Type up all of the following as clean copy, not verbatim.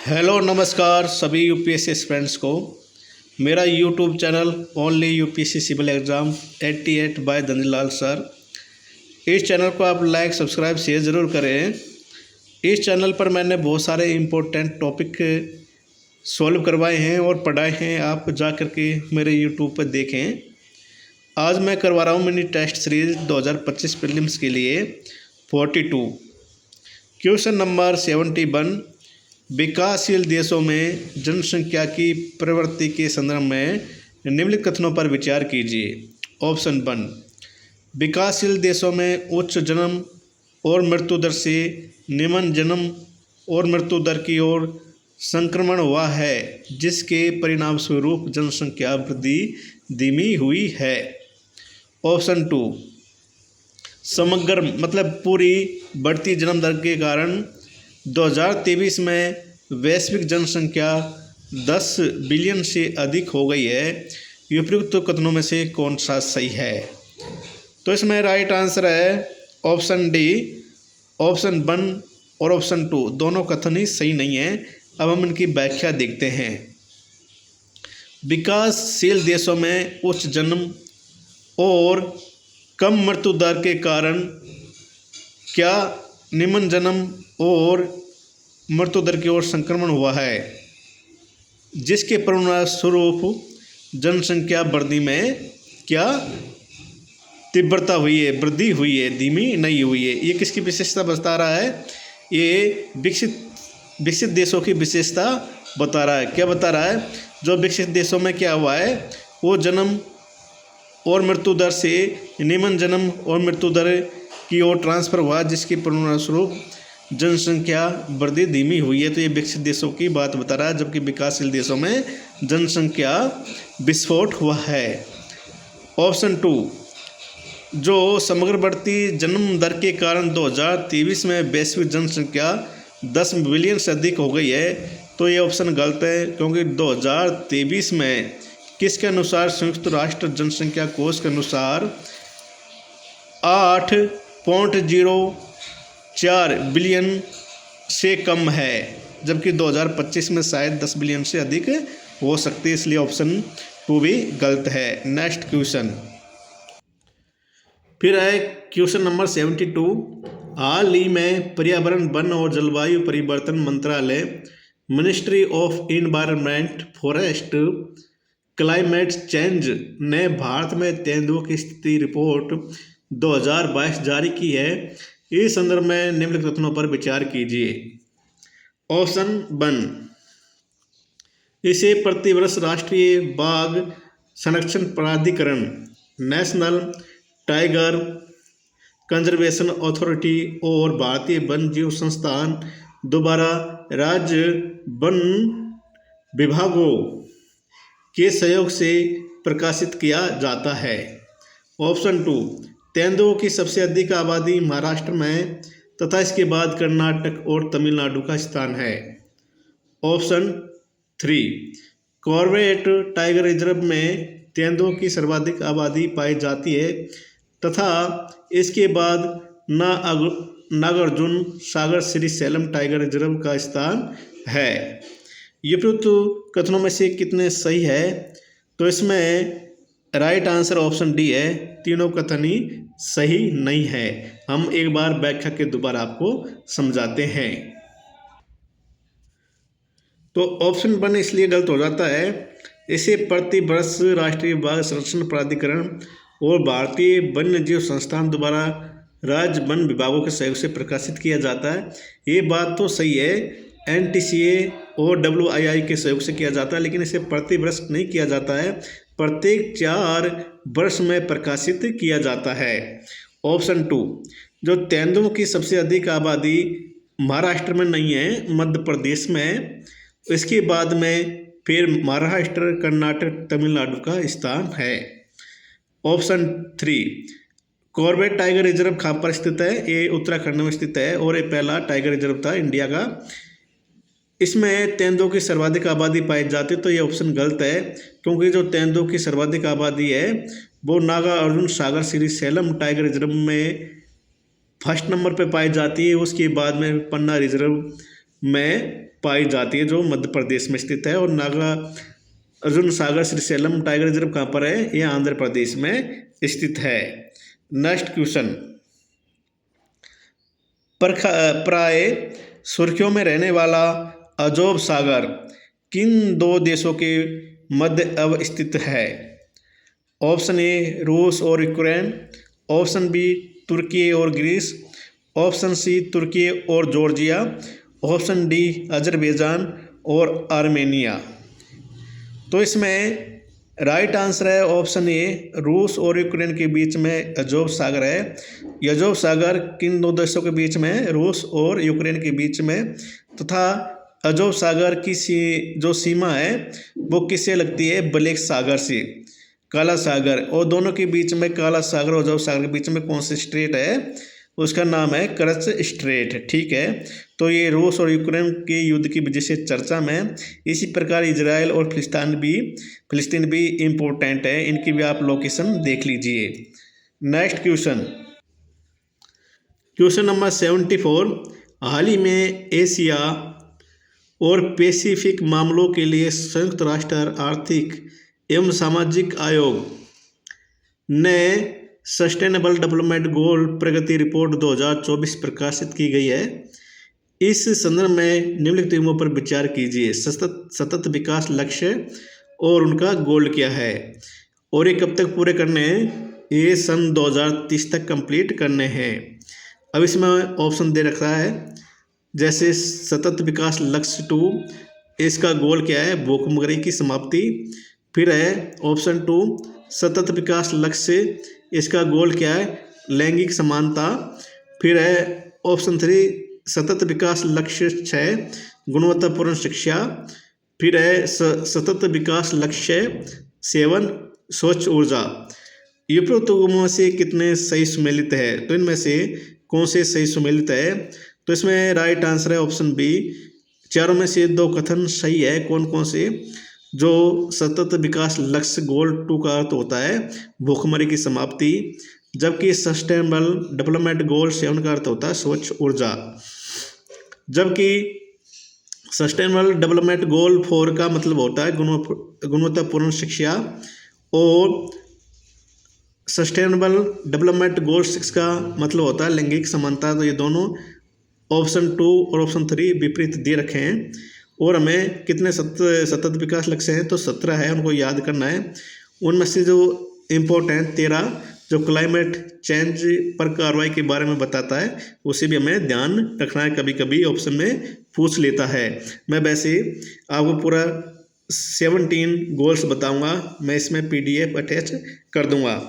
Hello नमस्कार सभी UPSC students को। मेरा YouTube channel only UPSC civil exam 88 by Dhanilal sir. इस चैनल को आप लाइक सब्सक्राइब शेयर ज़रूर करें। इस चैनल पर मैंने बहुत सारे इम्पोर्टेंट टॉपिक सॉल्व करवाए हैं और पढ़ाए हैं, आप जा कर के मेरे यूट्यूब पर देखें। आज मैं करवा रहा हूँ मिनी टेस्ट सीरीज़ 2025 प्रीलिम्स के लिए 42। क्वेश्चन नंबर 71, विकासशील देशों में जनसंख्या की प्रवृत्ति के संदर्भ में निम्नलिखित कथनों पर विचार कीजिए। ऑप्शन 1, विकासशील देशों में उच्च जन्म और मृत्यु दर से निम्न जन्म और मृत्यु दर की ओर संक्रमण हुआ है, जिसके परिणाम स्वरूप जनसंख्या वृद्धि धीमी हुई है। ऑप्शन 2, समग्र मतलब पूरी बढ़ती जन्म दर के कारण 2023 में वैश्विक जनसंख्या 10 बिलियन से अधिक हो गई है। उपयुक्त कथनों में से कौन सा सही है? तो इसमें राइट आंसर है ऑप्शन डी। ऑप्शन 1 और ऑप्शन 2 दोनों कथन ही सही नहीं है। अब हम इनकी व्याख्या देखते हैं। विकासशील देशों में उच्च जन्म और कम मृत्यु दर के कारण क्या निम्न जन्म और मृत्यु दर की ओर संक्रमण हुआ है, जिसके परिणामस्वरूप जनसंख्या वृद्धि में क्या तीव्रता हुई है, वृद्धि हुई है, धीमी नहीं हुई है। ये किसकी विशेषता बता रहा है? ये विकसित देशों की विशेषता बता रहा है। क्या बता रहा है? जो विकसित देशों में क्या हुआ है, वो जन्म और मृत्यु दर से निम्न जन्म और मृत्यु दर की ओर ट्रांसफ़र हुआ, जिसके परिणामस्वरूप जनसंख्या वृद्धि धीमी हुई है। तो ये विकसित देशों की बात बता रहा है, जबकि विकासशील देशों में जनसंख्या विस्फोट हुआ है। ऑप्शन 2, जो समग्र बढ़ती जन्म दर के कारण 2023 में वैश्विक जनसंख्या 10 बिलियन से अधिक हो गई है, तो ये ऑप्शन गलत है, क्योंकि 2023 में किसके अनुसार? संयुक्त राष्ट्र जनसंख्या कोष के अनुसार 8.04 बिलियन से कम है, जबकि 2025 में शायद 10 बिलियन से अधिक हो सकती है, इसलिए ऑप्शन 2 भी गलत है। नेक्स्ट क्वेश्चन फिर है क्वेश्चन नंबर 72। हाल ही में पर्यावरण, वन और जलवायु परिवर्तन मंत्रालय ministry of environment, forest, climate change ने भारत में तेंदुओं की स्थिति रिपोर्ट 2022 जारी की है। इस संदर्भ में निम्नलिखित कथनों पर विचार कीजिए। ऑप्शन 1, इसे प्रतिवर्ष राष्ट्रीय बाघ संरक्षण प्राधिकरण, नेशनल टाइगर कंजर्वेशन अथॉरिटी और भारतीय वन जीव संस्थान द्वारा राज्य वन विभागों के सहयोग से प्रकाशित किया जाता है। ऑप्शन 2, तेंदुओं की सबसे अधिक आबादी महाराष्ट्र में तथा इसके बाद कर्नाटक और तमिलनाडु का स्थान है। ऑप्शन 3, कॉर्बेट टाइगर रिजर्व में तेंदुओं की सर्वाधिक आबादी पाई जाती है तथा इसके बाद नागार्जुन सागर श्रीशैलम टाइगर रिजर्व का स्थान है। उपयुक्त कथनों में से कितने सही है? तो इसमें राइट आंसर ऑप्शन डी है, तीनों कथन ही सही नहीं है। हम एक बार व्याख्या के दोबारा आपको समझाते हैं। तो ऑप्शन 1 इसलिए गलत हो जाता है, इसे प्रतिवर्ष राष्ट्रीय बाघ संरक्षण प्राधिकरण और भारतीय वन्य जीव संस्थान द्वारा राज्य वन विभागों के सहयोग से प्रकाशित किया जाता है। ये बात तो सही है, NTCA और WII के सहयोग से किया जाता है, लेकिन इसे प्रतिवर्ष नहीं किया जाता है, प्रत्येक 4 वर्ष में प्रकाशित किया जाता है। ऑप्शन 2, जो तेंदुओं की सबसे अधिक आबादी महाराष्ट्र में नहीं है, मध्य प्रदेश में है, इसके बाद में फिर महाराष्ट्र, कर्नाटक, तमिलनाडु का स्थान है। ऑप्शन 3, कॉर्बेट टाइगर रिजर्व कहाँ पर स्थित है? ये उत्तराखंड में स्थित है और ये पहला टाइगर रिजर्व था इंडिया का। इसमें तेंदुओं की सर्वाधिक आबादी पाई जाती है, तो ये ऑप्शन गलत है, क्योंकि जो तेंदुओं की सर्वाधिक आबादी है वो नागार्जुन सागर श्रीशैलम टाइगर रिजर्व में फर्स्ट नंबर पे पाई जाती है। उसके बाद में पन्ना रिजर्व, में पाई जाती है, जो मध्य प्रदेश में स्थित है। और नागार्जुन सागर श्रीशैलम टाइगर रिजर्व कहाँ पर है? ये आंध्र प्रदेश में स्थित है। नेक्स्ट क्वेश्चन, प्राय सुर्खियों में रहने वाला अजोब सागर किन दो देशों के मध्य अवस्थित है? ऑप्शन ए रूस और यूक्रेन, ऑप्शन बी तुर्की और ग्रीस, ऑप्शन सी तुर्की और जॉर्जिया, ऑप्शन डी अजरबैजान और आर्मेनिया। तो इसमें राइट आंसर है ऑप्शन ए, रूस और यूक्रेन के बीच में अजोब सागर है। यह अजोब सागर किन दो देशों के बीच में है? रूस और यूक्रेन के बीच में। तथा अजोब सागर की जो सीमा है वो किससे लगती है? ब्लैक सागर से, काला सागर। और दोनों के बीच में, काला सागर और अजोब सागर के बीच में कौन सा स्ट्रेट है? उसका नाम है करच स्ट्रेट। ठीक है, तो ये रूस और यूक्रेन के युद्ध की वजह से चर्चा में। इसी प्रकार इजराइल और फिलिस्तीन भी इम्पोर्टेंट है, इनकी भी आप लोकेशन देख लीजिए। नेक्स्ट क्वेश्चन, क्वेश्चन नंबर 74, हाल ही में एशिया और पैसिफिक मामलों के लिए संयुक्त राष्ट्र आर्थिक एवं सामाजिक आयोग ने सस्टेनेबल डेवलपमेंट गोल प्रगति रिपोर्ट 2024 प्रकाशित की गई है। इस संदर्भ में निम्नलिखित बिंदुओं पर विचार कीजिए। सतत विकास लक्ष्य और उनका गोल क्या है, और ये कब तक पूरे करने हैं? ये सन 2030 तक कंप्लीट करने हैं। अब इसमें ऑप्शन दे रखा है, जैसे सतत विकास लक्ष्य 2, इसका गोल क्या है? भूखमरी की समाप्ति। फिर है ऑप्शन 2 सतत विकास लक्ष्य, इसका गोल क्या है? लैंगिक समानता। फिर है ऑप्शन 3 सतत विकास लक्ष्य 6 गुणवत्तापूर्ण शिक्षा। फिर है सतत विकास लक्ष्य 7 स्वच्छ ऊर्जा। ये उपरोक्त में से कितने सही सुमेलित है? तो इनमें से कौन से सही सुमेलित है? तो इसमें राइट आंसर है ऑप्शन बी, चारों में से 2 कथन सही है। कौन कौन से? जो सतत विकास लक्ष्य गोल 2 का अर्थ होता है भूखमरी की समाप्ति, जबकि सस्टेनेबल डेवलपमेंट गोल 7 का अर्थ होता है स्वच्छ ऊर्जा। जबकि सस्टेनेबल डेवलपमेंट गोल 4 का मतलब होता है गुणवत्तापूर्ण शिक्षा, और सस्टेनेबल डेवलपमेंट गोल 6 का मतलब होता है लैंगिक समानता। तो ये दोनों ऑप्शन 2 और ऑप्शन 3 विपरीत दे रखे हैं। और हमें कितने सतत विकास लक्ष्य हैं? तो 17 है, उनको याद करना है। उनमें से जो इम्पोर्टेंट 13 जो क्लाइमेट चेंज पर कार्रवाई के बारे में बताता है, उसे भी हमें ध्यान रखना है। कभी कभी ऑप्शन में पूछ लेता है। मैं वैसे आपको पूरा 17 गोल्स बताऊंगा, मैं इसमें PDF अटैच कर दूंगा,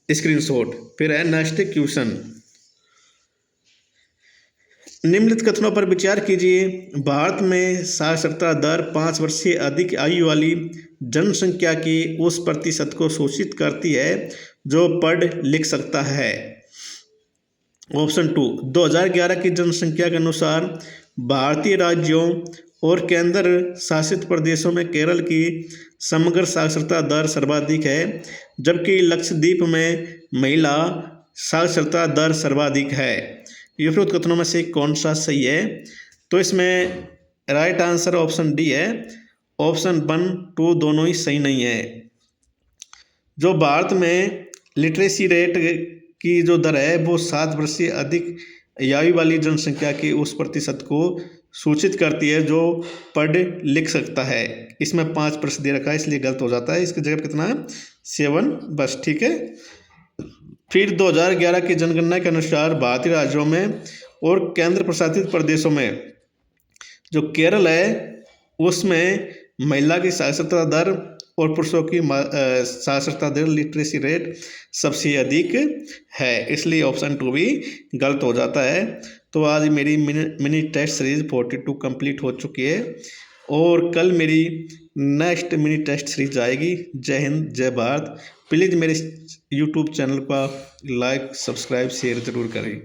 स्क्रीनशॉट। फिर है नेक्स्ट क्वेश्चन, निम्नलिखित कथनों पर विचार कीजिए। भारत में साक्षरता दर 5 वर्ष से अधिक आयु वाली जनसंख्या की उस प्रतिशत को सूचित करती है जो पढ़ लिख सकता है। ऑप्शन 2 2011 की जनसंख्या के अनुसार भारतीय राज्यों और केंद्र शासित प्रदेशों में केरल की समग्र साक्षरता दर सर्वाधिक है, जबकि लक्षद्वीप में महिला साक्षरता दर सर्वाधिक है। ये उपरोक्त कथनों में से कौन सा सही है? तो इसमें राइट आंसर ऑप्शन डी है। ऑप्शन 1, 2 दोनों ही सही नहीं है। जो भारत में लिटरेसी रेट की जो दर है वो 7 वर्ष से अधिक आयु वाली जनसंख्या के उस प्रतिशत को सूचित करती है जो पढ़ लिख सकता है। इसमें 5% दे रखा है, इसलिए गलत हो जाता है। इसकी जगह कितना है? 7 बस। ठीक है। फिर 2011 की जनगणना के अनुसार भारतीय राज्यों में और केंद्र प्रशासित प्रदेशों में जो केरल है उसमें महिला की साक्षरता दर और पुरुषों की साक्षरता दर लिटरेसी रेट सबसे अधिक है, इसलिए ऑप्शन 2 भी गलत हो जाता है। तो आज मेरी मिनी टेस्ट सीरीज 42 कंप्लीट हो चुकी है और कल मेरी नेक्स्ट मिनी टेस्ट सीरीज आएगी। जय हिंद, जय भारत। प्लीज़ मेरे YouTube चैनल का लाइक, सब्सक्राइब, शेयर ज़रूर करें।